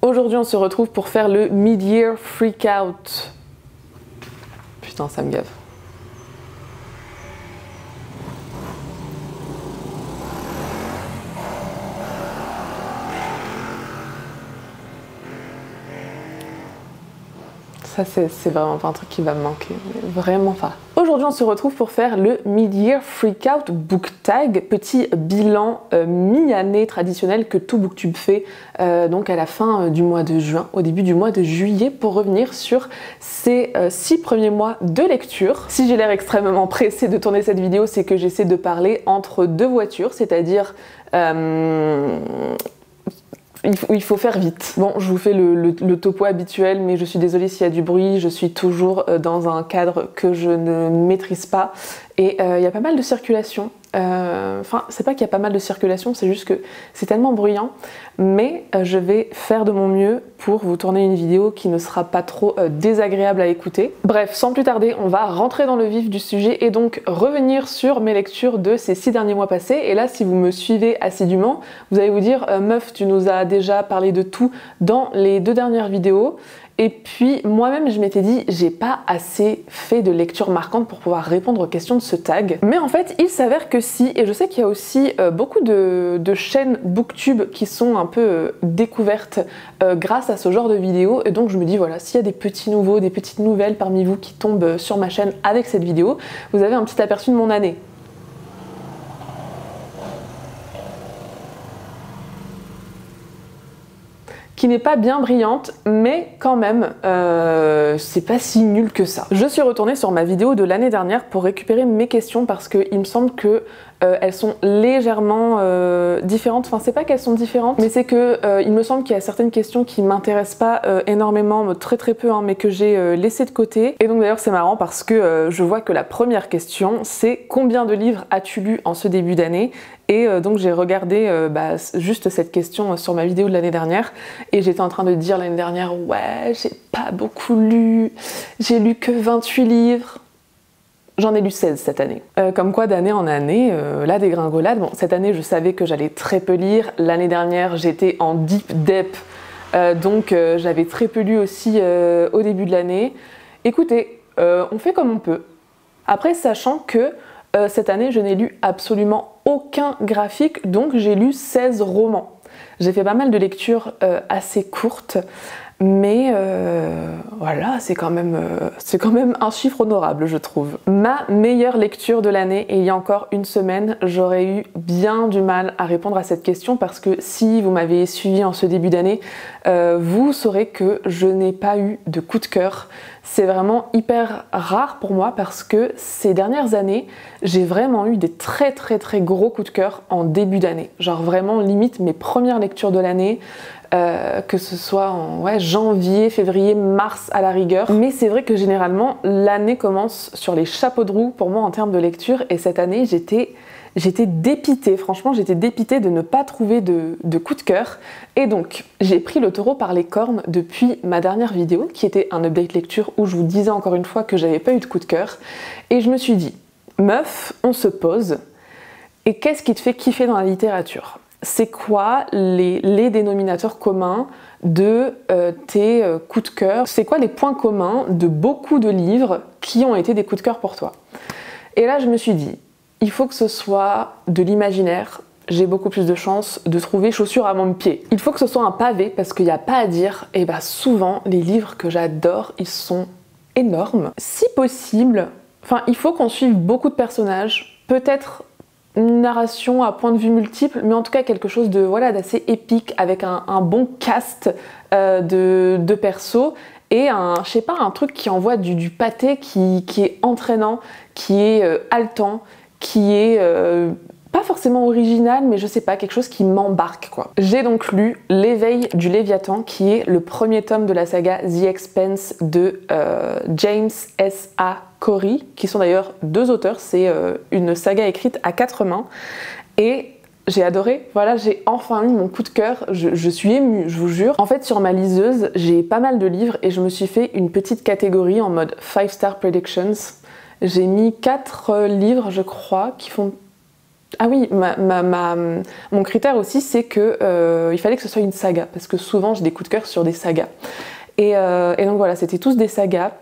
Aujourd'hui on se retrouve pour faire le Mid-Year Freakout. Putain, ça me gave. Ça, c'est vraiment pas un truc qui va me manquer, vraiment pas. Aujourd'hui, on se retrouve pour faire le Mid-Year Freakout Book Tag, petit bilan mi-année traditionnel que tout Booktube fait donc à la fin du mois de juin, au début du mois de juillet, pour revenir sur ces 6 premiers mois de lecture. Si j'ai l'air extrêmement pressée de tourner cette vidéo, c'est que j'essaie de parler entre deux voitures, c'est-à-dire il faut faire vite. Bon, je vous fais le topo habituel, mais je suis désolée s'il y a du bruit, je suis toujours dans un cadre que je ne maîtrise pas. Et il y a pas mal de circulation. Enfin, c'est pas qu'il y a pas mal de circulation, c'est juste que c'est tellement bruyant. Mais je vais faire de mon mieux pour vous tourner une vidéo qui ne sera pas trop désagréable à écouter. Bref, sans plus tarder, on va rentrer dans le vif du sujet et donc revenir sur mes lectures de ces 6 derniers mois passés. Et là, si vous me suivez assidûment, vous allez vous dire meuf, tu nous as déjà parlé de tout dans les 2 dernières vidéos. Et puis moi-même je m'étais dit j'ai pas assez fait de lecture marquante pour pouvoir répondre aux questions de ce tag. Mais en fait il s'avère que si, et je sais qu'il y a aussi beaucoup de chaînes Booktube qui sont un peu découvertes grâce à ce genre de vidéos. Et donc je me dis voilà, s'il y a des petits nouveaux, des petites nouvelles parmi vous qui tombent sur ma chaîne avec cette vidéo, vous avez un petit aperçu de mon année. Qui n'est pas bien brillante, mais quand même, c'est pas si nul que ça. Je suis retournée sur ma vidéo de l'année dernière pour récupérer mes questions parce qu'il me semble que elles sont légèrement différentes. Enfin, c'est pas qu'elles sont différentes, mais c'est que il me semble qu'il y a certaines questions qui m'intéressent pas énormément, très peu, hein, mais que j'ai laissé de côté. Et donc d'ailleurs c'est marrant parce que je vois que la première question c'est combien de livres as-tu lu en ce début d'année? Et donc j'ai regardé juste cette question sur ma vidéo de l'année dernière et j'étais en train de dire l'année dernière ouais j'ai pas beaucoup lu, j'ai lu que 28 livres. J'en ai lu 16 cette année. Comme quoi d'année en année, la dégringolade. Bon, cette année je savais que j'allais très peu lire, l'année dernière j'étais en deep dep, donc j'avais très peu lu aussi au début de l'année. Écoutez, on fait comme on peut. Après sachant que cette année je n'ai lu absolument aucun graphique, donc j'ai lu 16 romans. J'ai fait pas mal de lectures assez courtes, mais voilà, c'est quand même un chiffre honorable, je trouve. Ma meilleure lecture de l'année, et il y a encore une semaine, j'aurais eu bien du mal à répondre à cette question parce que si vous m'avez suivi en ce début d'année, vous saurez que je n'ai pas eu de coup de cœur. C'est vraiment hyper rare pour moi parce que ces dernières années, j'ai vraiment eu des très gros coups de cœur en début d'année. Genre vraiment limite mes premières lectures de l'année, que ce soit en janvier, février, mars à la rigueur. Mais c'est vrai que généralement l'année commence sur les chapeaux de roue pour moi en termes de lecture et cette année j'étais dépitée, franchement j'étais dépitée de ne pas trouver de coup de cœur. Et donc j'ai pris le taureau par les cornes depuis ma dernière vidéo qui était un update lecture où je vous disais encore une fois que j'avais pas eu de coup de cœur. Et je me suis dit, meuf, on se pose et qu'est-ce qui te fait kiffer dans la littérature ? C'est quoi les dénominateurs communs de tes coups de cœur? C'est quoi les points communs de beaucoup de livres qui ont été des coups de cœur pour toi? Et là je me suis dit, il faut que ce soit de l'imaginaire, j'ai beaucoup plus de chances de trouver chaussures à mon pied. Il faut que ce soit un pavé parce qu'il n'y a pas à dire, et bah souvent les livres que j'adore, ils sont énormes. Si possible, enfin il faut qu'on suive beaucoup de personnages, peut-être une narration à point de vue multiple, mais en tout cas quelque chose de voilà d'assez épique avec un bon cast de persos et je sais pas, un truc qui envoie du pâté qui est entraînant, qui est haletant, qui est pas forcément original, mais je sais pas, quelque chose qui m'embarque quoi. J'ai donc lu L'éveil du Léviathan, qui est le premier tome de la saga The Expanse de James S.A. Corey, qui sont d'ailleurs 2 auteurs, c'est une saga écrite à 4 mains, et j'ai adoré, voilà, j'ai enfin eu mon coup de cœur, je suis émue, je vous jure. En fait, sur ma liseuse, j'ai pas mal de livres et je me suis fait une petite catégorie en mode 5-star predictions. J'ai mis 4 livres, je crois, qui font Ah oui, mon critère aussi, c'est que il fallait que ce soit une saga, parce que souvent j'ai des coups de cœur sur des sagas. Et donc voilà, c'était tous des sagas.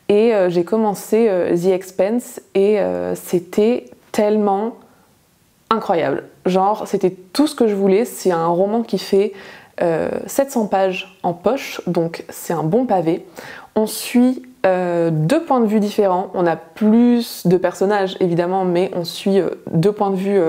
Et j'ai commencé The Expanse et c'était tellement incroyable. Genre, c'était tout ce que je voulais. C'est un roman qui fait 700 pages en poche, donc c'est un bon pavé. On suit deux points de vue différents. On a plus de personnages évidemment, mais on suit deux points de vue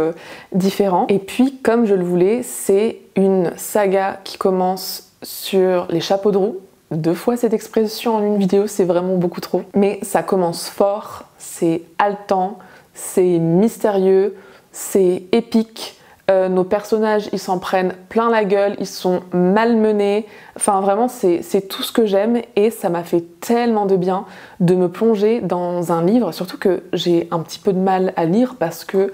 différents. Et puis, comme je le voulais, c'est une saga qui commence sur les chapeaux de roue. 2 fois cette expression en une vidéo, c'est vraiment beaucoup trop. Mais ça commence fort, c'est haletant, c'est mystérieux, c'est épique. Nos personnages, ils s'en prennent plein la gueule, ils sont malmenés. Enfin vraiment, c'est tout ce que j'aime et ça m'a fait tellement de bien de me plonger dans un livre. Surtout que j'ai un petit peu de mal à lire parce que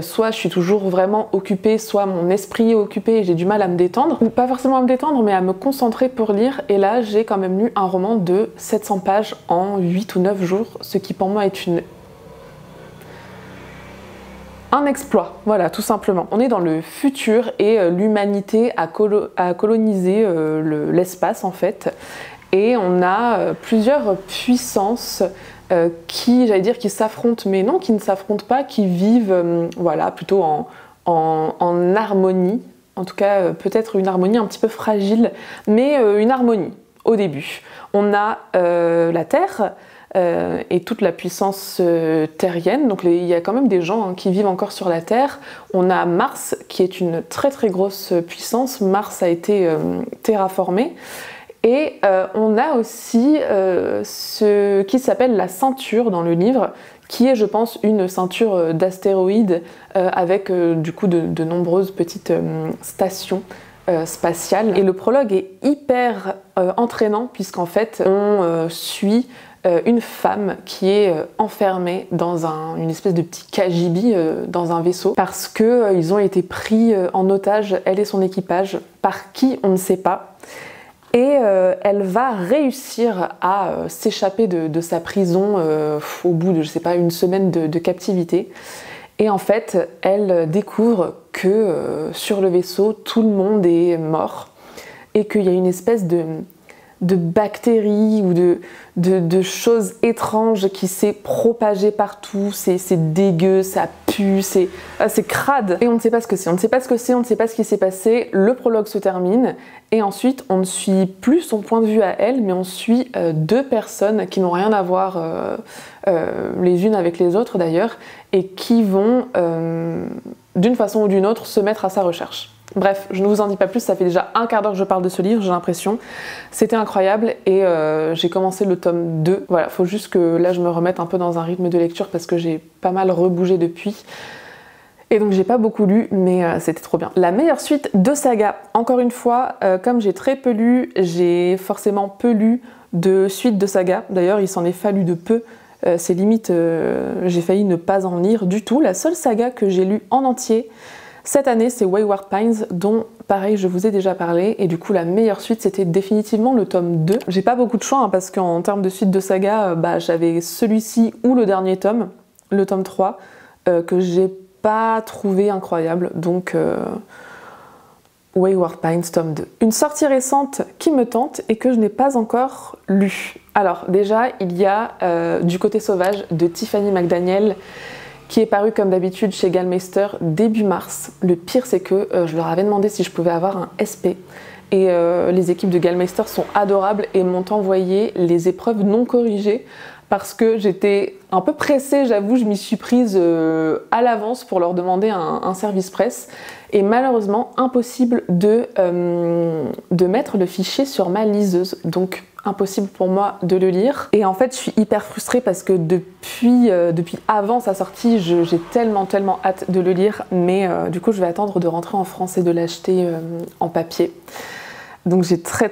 soit je suis toujours vraiment occupée, soit mon esprit est occupé et j'ai du mal à me détendre, ou pas forcément à me détendre, mais à me concentrer pour lire. Et là, j'ai quand même lu un roman de 700 pages en 8 ou 9 jours, ce qui pour moi est un exploit, voilà, tout simplement. On est dans le futur et l'humanité a colonisé l'espace en fait. Et on a plusieurs puissances qui, j'allais dire, qui s'affrontent, mais non, qui ne s'affrontent pas, qui vivent, voilà, plutôt en harmonie. En tout cas, peut-être une harmonie un petit peu fragile, mais une harmonie au début. On a la Terre et toute la puissance terrienne, donc il y a quand même des gens qui vivent encore sur la Terre. On a Mars, qui est une très très grosse puissance. Mars a été terraformé. Et on a aussi ce qui s'appelle la ceinture dans le livre, qui est, je pense, une ceinture d'astéroïdes avec du coup de nombreuses petites stations spatiales. Et le prologue est hyper entraînant, puisqu'en fait, on suit une femme qui est enfermée dans une espèce de petit cagibi dans un vaisseau, parce qu'ils ont été pris en otage, elle et son équipage, par qui on ne sait pas. Et elle va réussir à s'échapper de sa prison au bout de, je sais pas, une semaine de captivité. Et en fait, elle découvre que sur le vaisseau, tout le monde est mort et qu'il y a une espèce de bactéries ou de choses étranges qui s'est propagée partout. C'est dégueu, ça pue, c'est crade. Et on ne sait pas ce que c'est, on ne sait pas ce que c'est, on ne sait pas ce qui s'est passé. Le prologue se termine et ensuite on ne suit plus son point de vue à elle, mais on suit deux personnes qui n'ont rien à voir les unes avec les autres d'ailleurs, et qui vont d'une façon ou d'une autre se mettre à sa recherche. Bref, je ne vous en dis pas plus, ça fait déjà un quart d'heure que je parle de ce livre, j'ai l'impression. C'était incroyable et j'ai commencé le tome 2. Voilà, faut juste que là je me remette un peu dans un rythme de lecture parce que j'ai pas mal rebougé depuis. Et donc j'ai pas beaucoup lu, mais c'était trop bien. La meilleure suite de saga, encore une fois, comme j'ai très peu lu, j'ai forcément peu lu de suite de saga. D'ailleurs, il s'en est fallu de peu. C'est limite, j'ai failli ne pas en lire du tout. La seule saga que j'ai lue en entier cette année, c'est Wayward Pines, dont, pareil, je vous ai déjà parlé, et du coup, la meilleure suite, c'était définitivement le tome 2. J'ai pas beaucoup de choix, hein, parce qu'en termes de suite de saga, j'avais celui-ci ou le dernier tome, le tome 3, que j'ai pas trouvé incroyable, donc Wayward Pines, tome 2. Une sortie récente qui me tente et que je n'ai pas encore lue. Alors, déjà, il y a Du côté sauvage de Tiffany McDaniel, qui est paru comme d'habitude chez Gallmeister début mars. Le pire, c'est que je leur avais demandé si je pouvais avoir un SP. Et les équipes de Gallmeister sont adorables et m'ont envoyé les épreuves non corrigées parce que j'étais un peu pressée, j'avoue, je m'y suis prise à l'avance pour leur demander un service presse. Et malheureusement, impossible de mettre le fichier sur ma liseuse. Donc, impossible pour moi de le lire. Et en fait, je suis hyper frustrée parce que depuis avant sa sortie, j'ai tellement hâte de le lire. Mais du coup, je vais attendre de rentrer en France et de l'acheter en papier. Donc j'ai très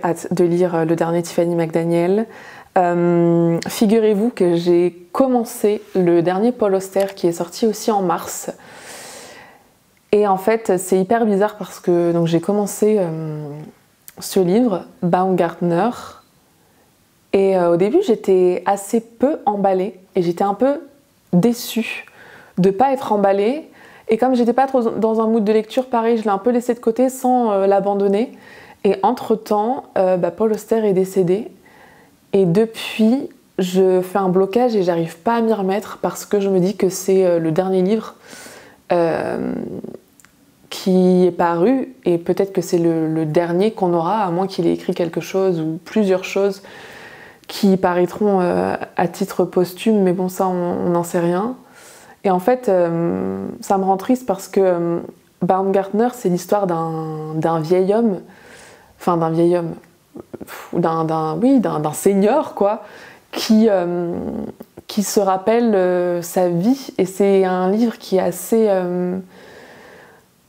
hâte de lire le dernier Tiffany McDaniel. Figurez-vous que j'ai commencé le dernier Paul Auster qui est sorti aussi en mars. Et en fait, c'est hyper bizarre parce que j'ai commencé ce livre, Baumgartner, et au début j'étais assez peu emballée et j'étais un peu déçue de ne pas être emballée Et comme j'étais pas trop dans un mood de lecture, pareil, je l'ai un peu laissé de côté sans l'abandonner. Et entre-temps, Paul Auster est décédé. Et depuis, je fais un blocage et j'arrive pas à m'y remettre parce que je me dis que c'est le dernier livre qui est paru et peut-être que c'est le dernier qu'on aura, à moins qu'il ait écrit quelque chose ou plusieurs choses qui paraîtront à titre posthume, mais bon, ça, on n'en sait rien. Et en fait, ça me rend triste parce que Baumgartner, c'est l'histoire d'un vieil homme, enfin d'un vieil homme, d'un seigneur, quoi, qui se rappelle sa vie. Et c'est un livre qui est assez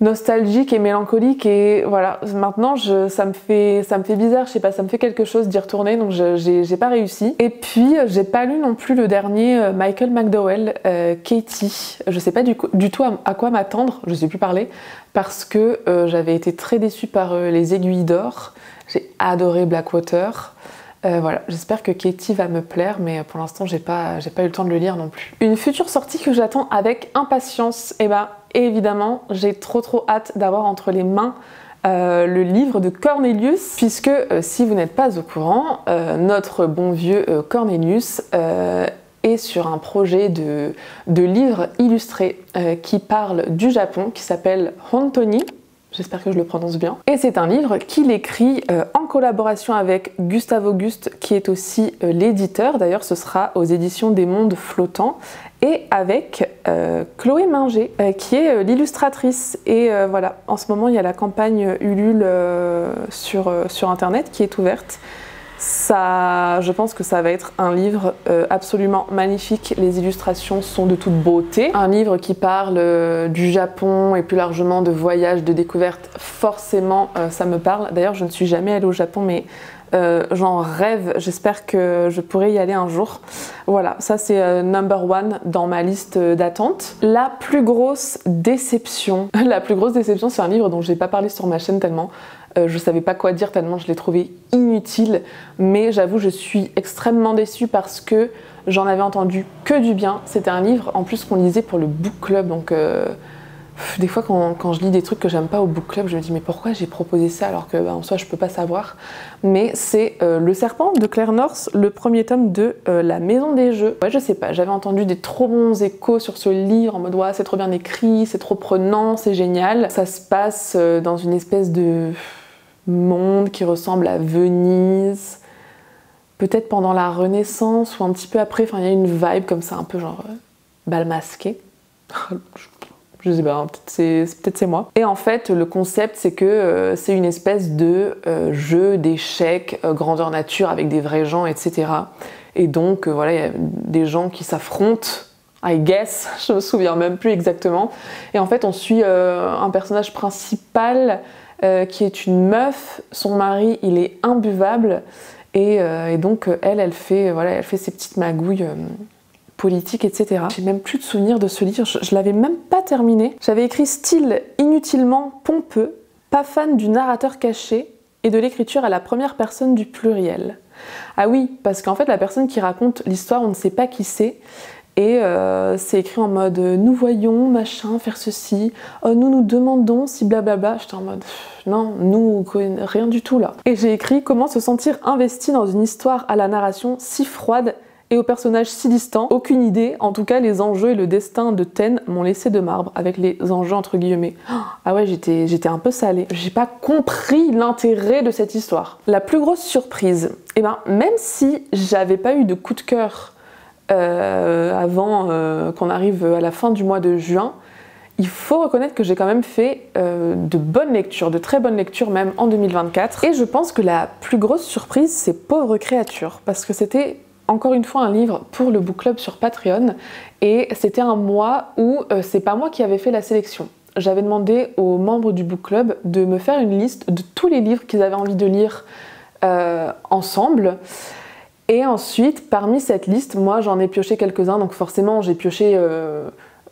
nostalgique et mélancolique. Et voilà, maintenant, ça me fait bizarre, je sais pas, ça me fait quelque chose d'y retourner, donc j'ai pas réussi. Et puis, j'ai pas lu non plus le dernier Michael McDowell, Katie. Je sais pas du tout à quoi m'attendre, je sais plus parler, parce que j'avais été très déçue par Les Aiguilles d'Or. J'ai adoré Blackwater. Voilà, j'espère que Katie va me plaire, mais pour l'instant, j'ai pas eu le temps de le lire non plus. Une future sortie que j'attends avec impatience, évidemment, j'ai trop hâte d'avoir entre les mains le livre de Cornelius, puisque si vous n'êtes pas au courant, notre bon vieux Cornelius est sur un projet de livre illustré qui parle du Japon, qui s'appelle Hontoni. J'espère que je le prononce bien. Et c'est un livre qu'il écrit en collaboration avec Gustave Auguste, qui est aussi l'éditeur. D'ailleurs, ce sera aux éditions des Mondes Flottants. Et avec Chloé Minger, qui est l'illustratrice. Et voilà, en ce moment, il y a la campagne Ulule sur Internet qui est ouverte. Ça, je pense que ça va être un livre absolument magnifique. Les illustrations sont de toute beauté. Un livre qui parle du Japon et plus largement de voyages, de découvertes. Forcément, ça me parle. D'ailleurs, je ne suis jamais allée au Japon, mais j'en rêve. J'espère que je pourrai y aller un jour. Voilà, ça c'est number one dans ma liste d'attente. La plus grosse déception, c'est un livre dont je n'ai pas parlé sur ma chaîne tellement. Je savais pas quoi dire tellement je l'ai trouvé inutile, mais j'avoue je suis extrêmement déçue parce que j'en avais entendu que du bien. C'était un livre en plus qu'on lisait pour le book club, donc des fois quand je lis des trucs que j'aime pas au book club, je me dis mais pourquoi j'ai proposé ça alors que en soi je peux pas savoir. Mais c'est Le Serpent de Claire North, le premier tome de La Maison des Jeux. Ouais, je sais pas, j'avais entendu des trop bons échos sur ce livre en mode ouais, c'est trop bien écrit, c'est trop prenant, c'est génial. Ça se passe dans une espèce de monde qui ressemble à Venise, peut-être pendant la Renaissance ou un petit peu après, enfin il y a une vibe comme ça, un peu genre bal masqué. Je sais pas, peut-être c'est moi. Et en fait, le concept, c'est que c'est une espèce de jeu d'échecs grandeur nature avec des vrais gens, etc. Et donc, voilà, il y a des gens qui s'affrontent, I guess, je me souviens même plus exactement. Et en fait, on suit un personnage principal qui est une meuf. Son mari, il est imbuvable. Et donc, elle fait ses petites magouilles politique, etc. J'ai même plus de souvenirs de ce livre, je l'avais même pas terminé. J'avais écrit style inutilement pompeux, pas fan du narrateur caché et de l'écriture à la première personne du pluriel. Ah oui, parce qu'en fait la personne qui raconte l'histoire, on ne sait pas qui c'est, et c'est écrit en mode nous voyons, machin, faire ceci, nous nous demandons si blablabla. J'étais en mode non, nous rien du tout là. Et j'ai écrit comment se sentir investi dans une histoire à la narration si froide et aux personnages si distants, aucune idée, en tout cas les enjeux et le destin de Ten m'ont laissé de marbre, avec les enjeux entre guillemets. Ah ouais, j'étais un peu salée. J'ai pas compris l'intérêt de cette histoire. La plus grosse surprise, même si j'avais pas eu de coup de cœur avant qu'on arrive à la fin du mois de juin, il faut reconnaître que j'ai quand même fait de bonnes lectures, de très bonnes lectures même en 2024. Et je pense que la plus grosse surprise, c'est Pauvre créature, parce que c'était encore une fois un livre pour le book club sur Patreon, et c'était un mois où c'est pas moi qui avais fait la sélection. J'avais demandé aux membres du book club de me faire une liste de tous les livres qu'ils avaient envie de lire ensemble, et ensuite parmi cette liste, moi j'en ai pioché quelques-uns, donc forcément j'ai pioché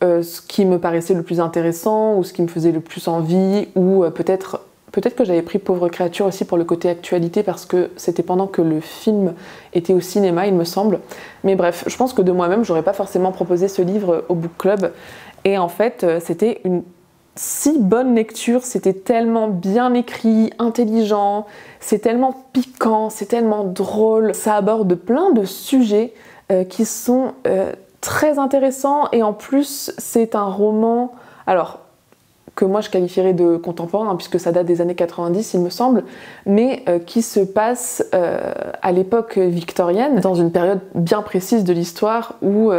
ce qui me paraissait le plus intéressant ou ce qui me faisait le plus envie, ou peut-être Peut-être que j'avais pris Pauvre créature aussi pour le côté actualité parce que c'était pendant que le film était au cinéma, il me semble. Mais bref, je pense que de moi-même, j'aurais pas forcément proposé ce livre au book club. Et en fait, c'était une si bonne lecture, c'était tellement bien écrit, intelligent, c'est tellement piquant, c'est tellement drôle. Ça aborde plein de sujets qui sont très intéressants et en plus, c'est un roman... Alors, que moi je qualifierais de contemporain, hein, puisque ça date des années 90 il me semble, mais qui se passe à l'époque victorienne, dans une période bien précise de l'histoire où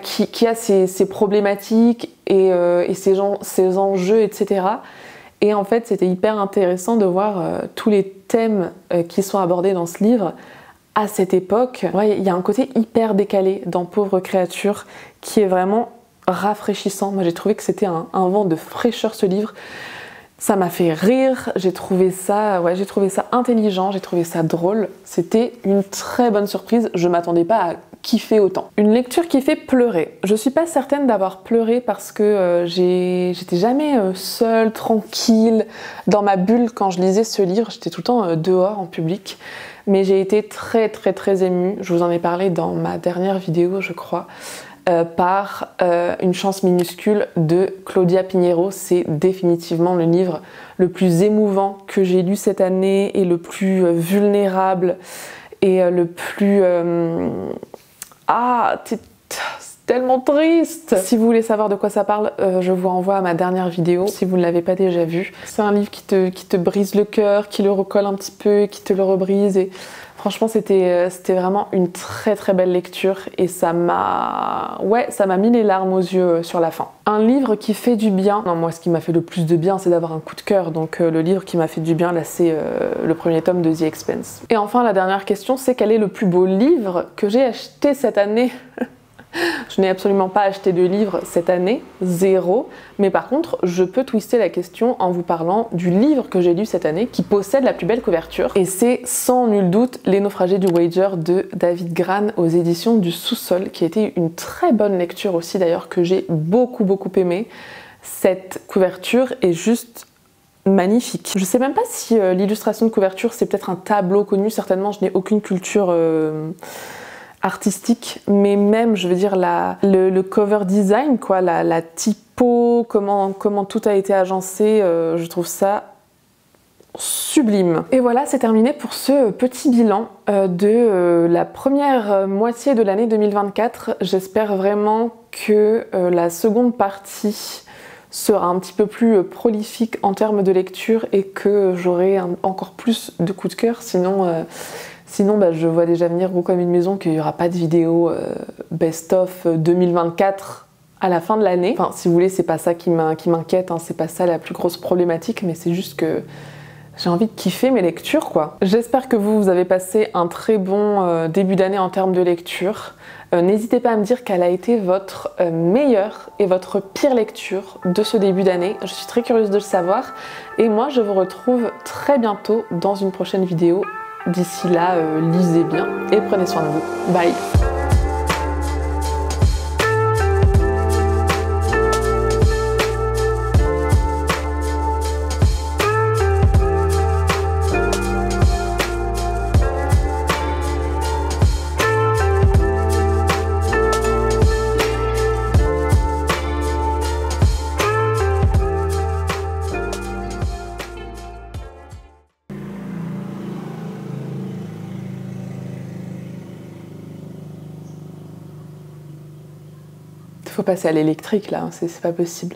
qui a ses problématiques et ses enjeux, etc. Et en fait c'était hyper intéressant de voir tous les thèmes qui sont abordés dans ce livre à cette époque. Ouais, il y a un côté hyper décalé dans Pauvre créature qui est vraiment rafraîchissant. Moi j'ai trouvé que c'était un vent de fraîcheur ce livre. Ça m'a fait rire, j'ai trouvé ça intelligent, j'ai trouvé ça drôle. C'était une très bonne surprise, je m'attendais pas à kiffer autant. Une lecture qui fait pleurer. Je suis pas certaine d'avoir pleuré parce que j'étais jamais seule, tranquille, dans ma bulle quand je lisais ce livre. J'étais tout le temps dehors en public. Mais j'ai été très très très émue. Je vous en ai parlé dans ma dernière vidéo, je crois. Par Une chance minuscule de Claudia Pinheiro. C'est définitivement le livre le plus émouvant que j'ai lu cette année et le plus vulnérable et le plus... c'est tellement triste. Si vous voulez savoir de quoi ça parle, je vous renvoie à ma dernière vidéo si vous ne l'avez pas déjà vue. C'est un livre qui te brise le cœur, qui le recolle un petit peu, qui te le rebrise et... Franchement, c'était vraiment une très très belle lecture et ça m'a mis les larmes aux yeux sur la fin. Un livre qui fait du bien. Non, moi, ce qui m'a fait le plus de bien, c'est d'avoir un coup de cœur. Donc, le livre qui m'a fait du bien, là, c'est le premier tome de The Expanse. Et enfin, la dernière question, c'est quel est le plus beau livre que j'ai acheté cette année? Je n'ai absolument pas acheté de livre cette année, zéro, mais par contre je peux twister la question en vous parlant du livre que j'ai lu cette année qui possède la plus belle couverture et c'est sans nul doute Les naufragés du Wager de David Grann aux éditions du Sous-sol qui a été une très bonne lecture aussi d'ailleurs que j'ai beaucoup aimé. Cette couverture est juste magnifique. Je sais même pas si l'illustration de couverture c'est peut-être un tableau connu, certainement je n'ai aucune culture artistique, mais même je veux dire le cover design, quoi, la typo, comment tout a été agencé, je trouve ça sublime. Et voilà, c'est terminé pour ce petit bilan de la première moitié de l'année 2024. J'espère vraiment que la seconde partie sera un petit peu plus prolifique en termes de lecture et que j'aurai encore plus de coups de cœur, sinon, je vois déjà venir gros comme une maison qu'il n'y aura pas de vidéo best-of 2024 à la fin de l'année. Enfin, si vous voulez, c'est pas ça qui m'inquiète, hein, c'est pas ça la plus grosse problématique, mais c'est juste que j'ai envie de kiffer mes lectures, quoi. J'espère que vous avez passé un très bon début d'année en termes de lecture. N'hésitez pas à me dire quelle a été votre meilleure et votre pire lecture de ce début d'année. Je suis très curieuse de le savoir. Et moi, je vous retrouve très bientôt dans une prochaine vidéo. D'ici là, lisez bien et prenez soin de vous. Bye! Faut passer à l'électrique là, c'est pas possible.